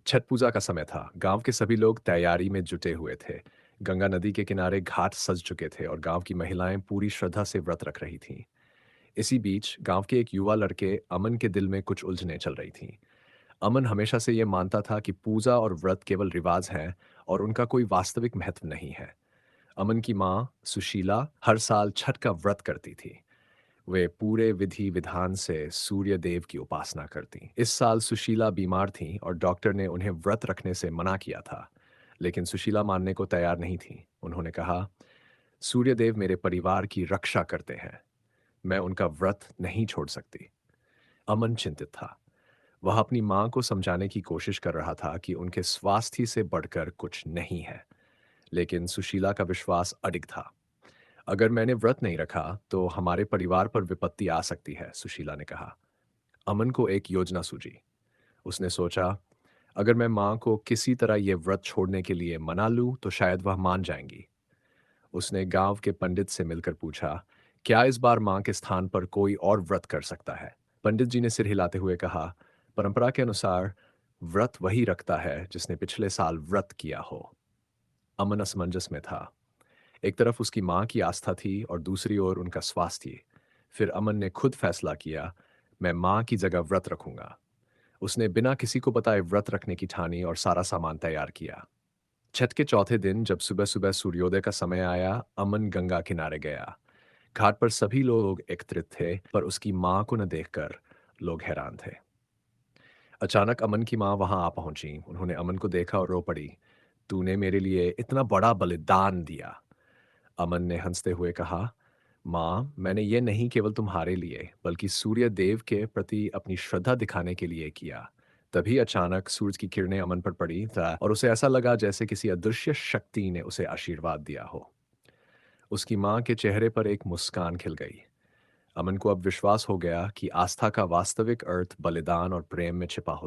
छठ पूजा का समय था। गांव के सभी लोग तैयारी में जुटे हुए थे। गंगा नदी के किनारे घाट सज चुके थे और गांव की महिलाएं पूरी श्रद्धा से व्रत रख रही थीं। इसी बीच गांव के एक युवा लड़के अमन के दिल में कुछ उलझनें चल रही थीं। अमन हमेशा से ये मानता था कि पूजा और व्रत केवल रिवाज हैं और उनका कोई वास्तविक महत्व नहीं है। अमन की माँ सुशीला हर साल छठ का व्रत करती थी। वे पूरे विधि विधान से सूर्य देव की उपासना करती। इस साल सुशीला बीमार थीं और डॉक्टर ने उन्हें व्रत रखने से मना किया था। लेकिन सुशीला मानने को तैयार नहीं थी। उन्होंने कहा, सूर्य देव मेरे परिवार की रक्षा करते हैं, मैं उनका व्रत नहीं छोड़ सकती। अमन चिंतित था। वह अपनी मां को समझाने की कोशिश कर रहा था कि उनके स्वास्थ्य से बढ़कर कुछ नहीं है। लेकिन सुशीला का विश्वास अडिग था। अगर मैंने व्रत नहीं रखा तो हमारे परिवार पर विपत्ति आ सकती है, सुशीला ने कहा। अमन को एक योजना सूझी। उसने सोचा, अगर मैं मां को किसी तरह यह व्रत छोड़ने के लिए मना लूं तो शायद वह मान जाएंगी। उसने गांव के पंडित से मिलकर पूछा, क्या इस बार मां के स्थान पर कोई और व्रत कर सकता है? पंडित जी ने सिर हिलाते हुए कहा, परंपरा के अनुसार व्रत वही रखता है जिसने पिछले साल व्रत किया हो। अमन असमंजस में था। एक तरफ उसकी मां की आस्था थी और दूसरी ओर उनका स्वास्थ्य। फिर अमन ने खुद फैसला किया, मैं मां की जगह व्रत रखूंगा। उसने बिना किसी को बताए व्रत रखने की ठानी और सारा सामान तैयार किया। छठ के चौथे दिन जब सुबह सुबह सूर्योदय का समय आया, अमन गंगा किनारे गया। घाट पर सभी लोग एकत्रित थे, पर उसकी मां को न देखकर लोग हैरान थे। अचानक अमन की मां वहां आ पहुंची। उन्होंने अमन को देखा और रो पड़ी, तूने मेरे लिए इतना बड़ा बलिदान दिया। अमन ने हंसते हुए कहा, माँ, मैंने ये नहीं केवल तुम्हारे लिए, बल्कि सूर्य देव के प्रति अपनी श्रद्धा दिखाने के लिए किया। तभी अचानक सूरज की किरणें अमन पर पड़ी था और उसे ऐसा लगा जैसे किसी अदृश्य शक्ति ने उसे आशीर्वाद दिया हो। उसकी माँ के चेहरे पर एक मुस्कान खिल गई। अमन को अब विश्वास हो गया कि आस्था का वास्तविक अर्थ बलिदान और प्रेम में छिपा होता